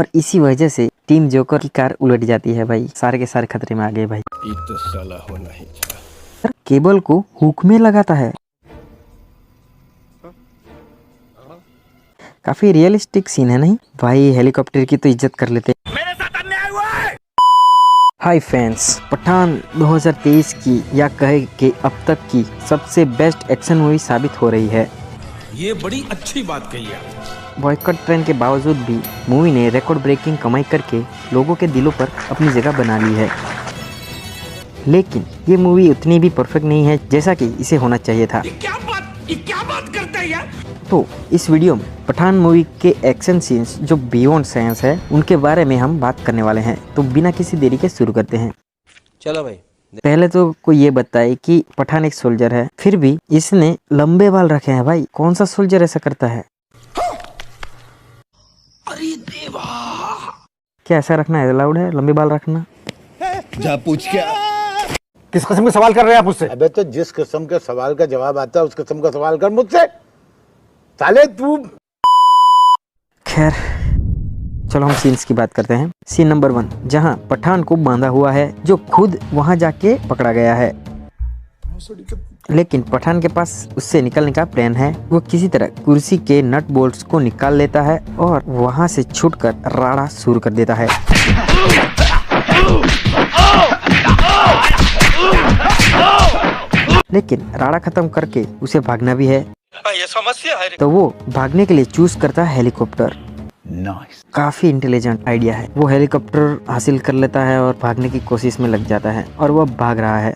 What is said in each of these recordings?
और इसी वजह से टीम जोकर की कार उलट जाती है भाई। सारे के सारे खतरे में आ गए भाई। ये तो साला होना ही था। केबल को हुक में लगाता है। काफी रियलिस्टिक सीन है नहीं भाई। हेलीकॉप्टर की तो इज्जत कर लेते। मेरे साथ अन्याय हुआ है। हाय फैंस, पठान 2023 की या कहे कि अब तक की सबसे बेस्ट एक्शन मूवी साबित हो रही है। ये बड़ी अच्छी बात कही है। बॉयकॉट ट्रेंड के बावजूद भी मूवी ने रिकॉर्ड ब्रेकिंग कमाई करके लोगों के दिलों पर अपनी जगह बना ली है। लेकिन ये मूवी उतनी भी परफेक्ट नहीं है जैसा कि इसे होना चाहिए था। ये क्या बात करता है यार। तो इस वीडियो में पठान मूवी के एक्शन सीन्स जो बियॉन्ड साइंस है उनके बारे में हम बात करने वाले हैं। तो बिना किसी देरी के शुरू करते हैं। चलो भाई। पहले तो कोई ये बताए कि पठान एक सोल्जर है, फिर भी इसने लंबे बाल रखे हैं भाई। कौन सा सोल्जर ऐसा करता है? अरे देवा, क्या ऐसा रखना है अलाउड है, लंबे बाल रखना? जा पूछ क्या। किस किस्म के सवाल कर रहे हैं आप मुझसे? अबे तो जिस किस्म के सवाल का जवाब आता है उस किस्म का सवाल कर मुझसे। साले तू। खैर चलो हम सीन्स की बात करते हैं। सीन नंबर 1 जहां पठान को बांधा हुआ है, जो खुद वहां जाके पकड़ा गया है। लेकिन पठान के पास उससे निकलने का प्लान है। वो किसी तरह कुर्सी के नट बोल्ट्स को निकाल लेता है और वहां से छूटकर राड़ा शुरू कर देता है। लेकिन राड़ा खत्म करके उसे भागना भी है। ये समस्या है। तो वो भागने के लिए चूज करता है हेलीकॉप्टर। नाइस। काफी इंटेलिजेंट आइडिया है। वो हेलीकॉप्टर हासिल कर लेता है और भागने की कोशिश में लग जाता है और वो भाग रहा है।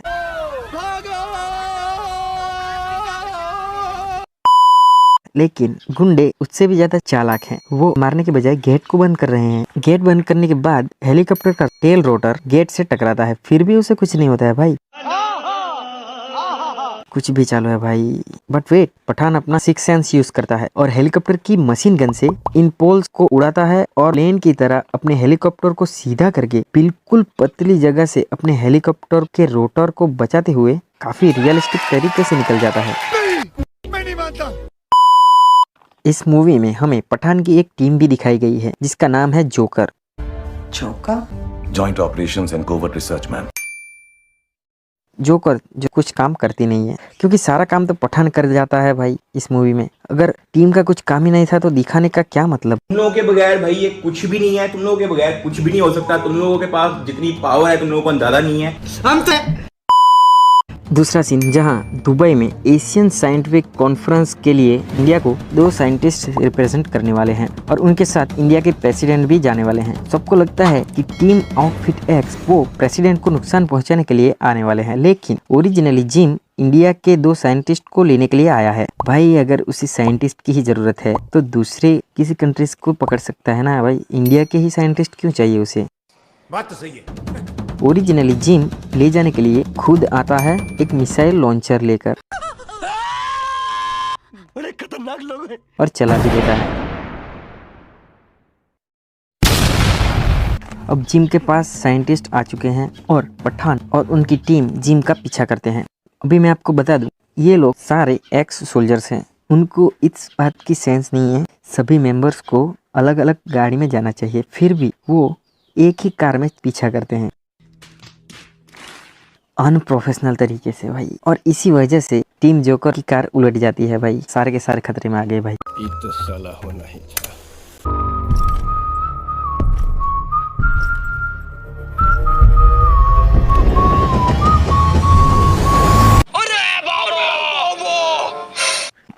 लेकिन गुंडे उससे भी ज्यादा चालाक हैं। वो मारने के बजाय गेट को बंद कर रहे हैं। गेट बंद करने के बाद हेलीकॉप्टर का टेल रोटर गेट से टकराता है, फिर भी उसे कुछ नहीं होता है भाई। कुछ भी चालू है भाई। बट वेट, पठान अपना सिक्स सेंस यूज करता है और हेलीकॉप्टर की मशीन गन से इन पोल्स को उड़ाता है और प्लेन की तरह अपने हेलीकॉप्टर को सीधा करके बिल्कुल पतली जगह से अपने हेलीकॉप्टर के रोटर को बचाते हुए काफी रियलिस्टिक तरीके से निकल जाता है। मैं नहीं मानता। इस मूवी में हमें पठान की एक टीम भी दिखाई गई है जिसका नाम है joker. Joint Operations and Covert Research Man. Joker जो कुछ काम करती नहीं है, क्योंकि सारा काम तो पठान कर जाता है भाई इस मूवी में। अगर टीम का कुछ काम ही नहीं था तो दिखाने का क्या मतलब? तुम लोगों के बगैर भाई ये कुछ भी नहीं है। तुम लोगों के बगैर कुछ भी नहीं हो सकता। तुम लोगों के पास जितनी पावर है तुम लोगों को अंदाजा नहीं है। दूसरा सीन जहां दुबई में एशियन साइंटिफिक कॉन्फ्रेंस के लिए इंडिया को 2 साइंटिस्ट रिप्रेजेंट करने वाले हैं और उनके साथ इंडिया के प्रेसिडेंट भी जाने वाले हैं। सबको लगता है कि टीम आउटफिट एक्स वो प्रेसिडेंट को नुकसान पहुंचाने के लिए आने वाले हैं, लेकिन ओरिजिनली जिम इंडिया के 2 साइंटिस्ट को लेने के लिए आया है। भाई अगर उसी साइंटिस्ट की ही जरूरत है तो दूसरे किसी कंट्रीज को पकड़ सकता है ना भाई। इंडिया के ही साइंटिस्ट क्यों चाहिए उसे? बात तो सही है। ओरिजिनली जिम ले जाने के लिए खुद आता है एक मिसाइल लॉन्चर लेकर। बड़े खतरनाक लोग हैं। और चला भी देता है। अब जिम के पास साइंटिस्ट आ चुके हैं और पठान और उनकी टीम जिम का पीछा करते हैं। अभी मैं आपको बता दूं, ये लोग सारे एक्स सोल्जर्स हैं। उनको इस बात की सेंस नहीं है सभी मेंबर्स को अलग अलग गाड़ी में जाना चाहिए, फिर भी वो एक ही कार में पीछा करते हैं अनप्रोफेशनल तरीके से भाई। और इसी वजह से टीम जोकर की कार उलट जाती है भाई। सारे के सारे खतरे में आ गए भाई। ये तो साला होना ही था।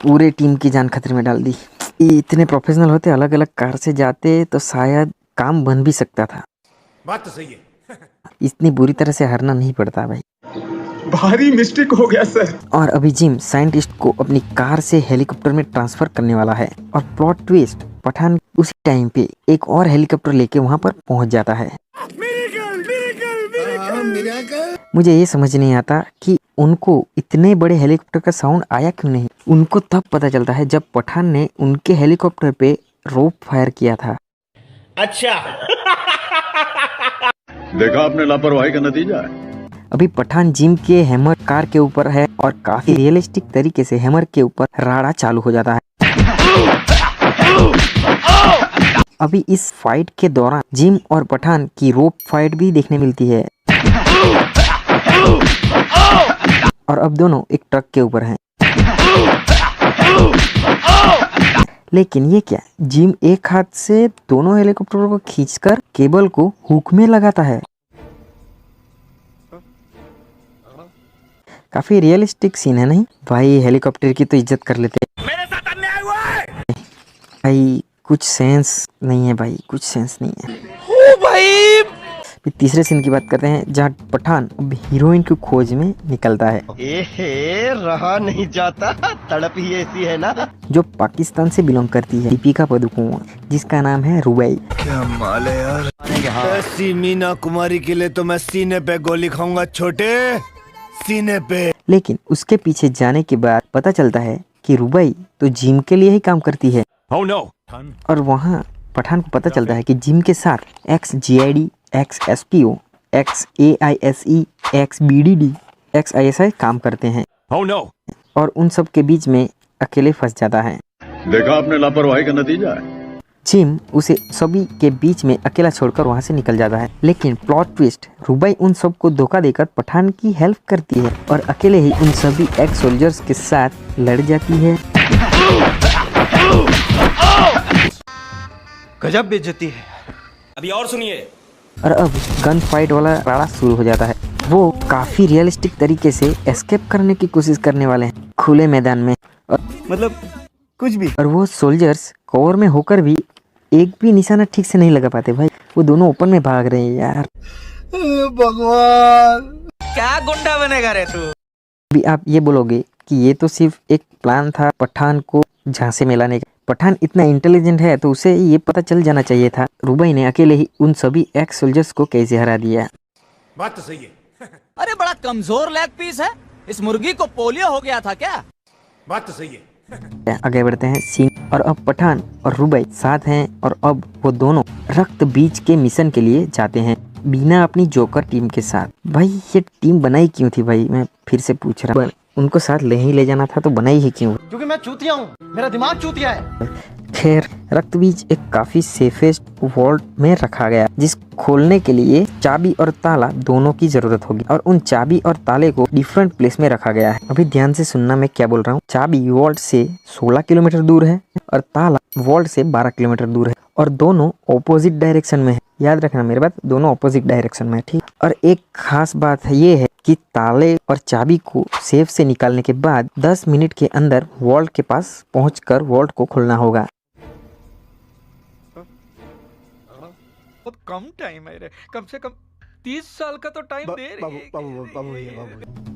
पूरे टीम की जान खतरे में डाल दी। ये इतने प्रोफेशनल होते, अलग अलग कार से जाते तो शायद काम बन भी सकता था। बात तो सही है। इतनी बुरी तरह से हारना नहीं पड़ता भाई। भारी मिस्टेक हो गया सर। और अभी जिम साइंटिस्ट को अपनी कार से हेलीकॉप्टर में ट्रांसफर करने वाला है और प्लॉट ट्विस्ट, पठान उसी टाइम पे एक और हेलीकॉप्टर लेके वहां पर पहुंच जाता है। मुझे ये समझ नहीं आता कि उनको इतने बड़े हेलीकॉप्टर का साउंड आया क्यों नहीं। उनको तब पता चलता है जब पठान ने उनके हेलीकॉप्टर पे रोप फायर किया था। अच्छा। देखा आपने लापरवाही का नतीजा है। अभी पठान जिम के हैमर कार के ऊपर है और काफी रियलिस्टिक तरीके से हैमर के ऊपर राड़ा चालू हो जाता है। अभी इस फाइट के दौरान जिम और पठान की रोप फाइट भी देखने मिलती है और अब दोनों एक ट्रक के ऊपर हैं। लेकिन ये क्या, जिम एक हाथ से दोनों हेलीकॉप्टरों को खींचकर केबल को हुक में लगाता है। काफी रियलिस्टिक सीन है नहीं भाई, हेलीकॉप्टर की तो इज्जत कर लेते हैं। मेरे साथ अन्याय हुआ है भाई, कुछ सेंस नहीं है भाई, कुछ सेंस नहीं है। ओ भाई, फिर तीसरे सीन की बात करते हैं जहाँ पठान अब हीरोइन की खोज में निकलता है। रहा नहीं जाता, तड़प ही ऐसी है ना। जो पाकिस्तान से बिलोंग करती है दीपिका पादुकोण, जिसका नाम है रुबई। क्या माल है यार। ऐसी मीना कुमारी के लिए तो मैं सीने पे गोली खाऊंगा छोटे, सीने पे। लेकिन उसके पीछे जाने के बाद पता चलता है कि रुबई तो जिम के लिए ही काम करती है। Oh no. और वहाँ पठान को पता चलता है कि जिम के साथ ex-GID, ex-SPO, ex-AISE, ex-BDD, ex-ISI काम करते हैं। Oh no. और उन सब के बीच में अकेले फंस जाता है। देखा आपने लापरवाही का नतीजा है। जिम उसे सभी के बीच में अकेला छोड़कर वहां से निकल जाता है। लेकिन प्लॉट ट्विस्ट, रुबई उन सब को धोखा देकर पठान की हेल्प करती है और अकेले ही उन सभी एक्स सोल्जर्स के साथ लड़ जाती है। गजब बेइज्जती है। अभी और सुनिए। और अब गन फाइट वाला राड़ा शुरू हो जाता है। वो काफी रियलिस्टिक तरीके से एस्केप करने की कोशिश करने वाले हैं खुले मैदान में, और मतलब कुछ भी। और वो सोल्जर्स कवर में होकर भी एक भी निशाना ठीक से नहीं लगा पाते भाई। वो दोनों ओपन में भाग रहे हैं यार। भगवान, क्या गुंडा बनेगा रे तू। अभी आप ये बोलोगे कि ये तो सिर्फ एक प्लान था पठान को झांसे में लाने का। पठान इतना इंटेलिजेंट है तो उसे ये पता चल जाना चाहिए था रुबई ने अकेले ही उन सभी एक्स सोल्जर्स को कैसे हरा दिया। बात तो सही है। अरे बड़ा कमजोर लेग पीस है, इस मुर्गी को पोलियो हो गया था क्या। बात तो सही है। आगे बढ़ते हैं सीन, और अब पठान और रुबई साथ हैं और अब वो दोनों रक्त बीज के मिशन के लिए जाते हैं बिना अपनी जोकर टीम के साथ। भाई ये टीम बनाई क्यों थी भाई, मैं फिर से पूछ रहा हूँ। उनको साथ ले जाना था तो बनाई ही क्यों? क्योंकि मैं चूतिया हूँ, मेरा दिमाग चूतिया है। खैर, रक्त बीज एक काफी सेफेस्ट वॉल्ट में रखा गया जिस खोलने के लिए चाबी और ताला दोनों की जरूरत होगी, और उन चाबी और ताले को डिफरेंट प्लेस में रखा गया है। अभी ध्यान से सुनना मैं क्या बोल रहा हूँ। चाबी वॉल्ट से 16 किलोमीटर दूर है और ताला वॉल्ट से 12 किलोमीटर दूर है, और दोनों ऑपोजिट डायरेक्शन में है। याद रखना मेरे बात, दोनों ऑपोजिट डायरेक्शन में है, ठीक। और एक खास बात है ये है कि ताले और चाबी को सेफ से निकालने के बाद 10 मिनट के अंदर वॉल्ट के पास पहुंचकर वॉल्ट को खोलना होगा। बहुत कम टाइम है रे, कम से कम 30 साल का तो टाइम दे रे।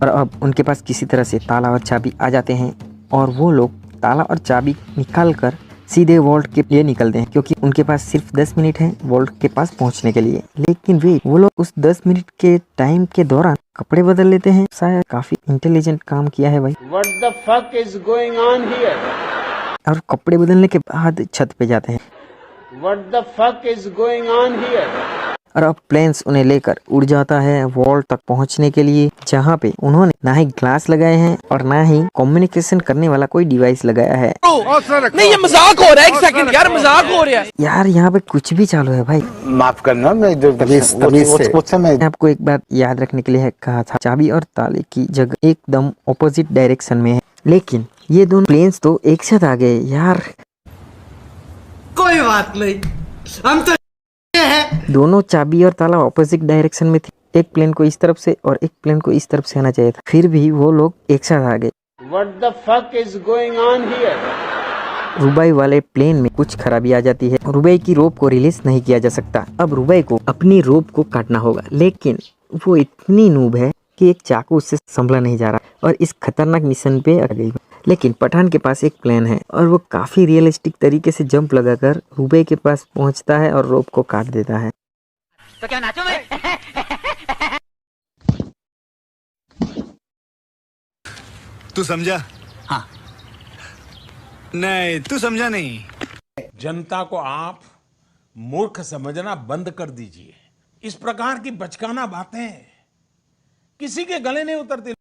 और अब उनके पास किसी तरह से ताला और चाबी आ जाते हैं और वो लोग ताला और चाबी निकाल कर सीधे वॉल्ट के लिए निकलते हैं, क्योंकि उनके पास सिर्फ 10 मिनट है वॉल्ट के पास पहुंचने के लिए। लेकिन वो लोग उस 10 मिनट के टाइम के दौरान कपड़े बदल लेते हैं। शायद काफी इंटेलिजेंट काम किया है भाई। What the fuck is going on here? और कपड़े बदलने के बाद छत पे जाते हैं। What the fuck is going on here? और अब प्लेन्स उन्हें लेकर उड़ जाता है वॉल्ट तक पहुंचने के लिए, जहां पे उन्होंने ना ही ग्लास लगाए हैं और ना ही कम्युनिकेशन करने वाला कोई डिवाइस लगाया है। नहीं ये मजाक हो रहा है, एक सेकंड यार, मजाक हो रहा है यार यहाँ पे कुछ भी चालू है भाई। माफ करना, मैं मैं आपको एक बात याद रखने के लिए कहा था, चाबी और ताले की जगह एकदम ऑपोजिट डायरेक्शन में है, लेकिन ये दोनों प्लेन्स तो एक साथ आ गए यार। कोई बात नहीं, हम तो दोनों चाबी और ताला ऑपोजिट डायरेक्शन में थी। एक प्लेन को इस तरफ से और एक प्लेन को इस तरफ से आना चाहिए था, फिर भी वो लोग एक साथ आ गए। What the fuck is going on here? रुबई वाले प्लेन में कुछ खराबी आ जाती है। रुबई की रोप को रिलीज नहीं किया जा सकता। अब रुबई को अपनी रोप को काटना होगा, लेकिन वो इतनी नूब है कि एक चाकू उससे संभला नहीं जा रहा और इस खतरनाक मिशन पे आ गई। लेकिन पठान के पास एक प्लान है और वो काफी रियलिस्टिक तरीके से जंप लगाकर रुबई के पास पहुंचता है और रोप को काट देता है। तो क्या नाचो मैं? तू समझा? हाँ। नहीं, तू समझा नहीं। जनता को आप मूर्ख समझना बंद कर दीजिए। इस प्रकार की बचकाना बातें किसी के गले नहीं उतरती।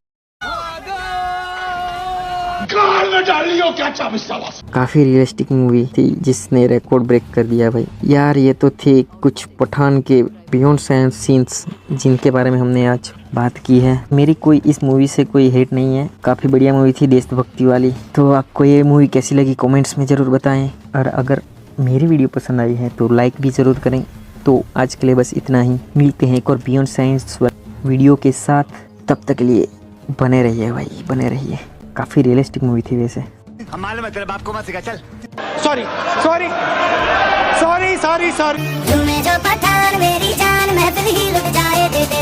काफी रियलिस्टिक मूवी थी जिसने रिकॉर्ड ब्रेक कर दिया भाई। यार ये तो थे कुछ पठान के बियॉन्ड साइंस सीन्स जिनके बारे में हमने आज बात की है। मेरी कोई इस मूवी से कोई हेट नहीं है, काफ़ी बढ़िया मूवी थी देशभक्ति वाली। तो आपको ये मूवी कैसी लगी कमेंट्स में ज़रूर बताएं, और अगर मेरी वीडियो पसंद आई है तो लाइक भी ज़रूर करें। तो आज के लिए बस इतना ही, मिलते हैं एक और बियॉन्ड साइंस वीडियो के साथ। तब तक के लिए बने रहिए भाई, बने रहिए। काफ़ी रियलिस्टिक मूवी थी वैसे। हम मालूम है तेरे बाप को मत सिखा, चल। Sorry sorry sorry sorry sorry. जो पठान मेरी जान महफिल ही लुट जाए दे दे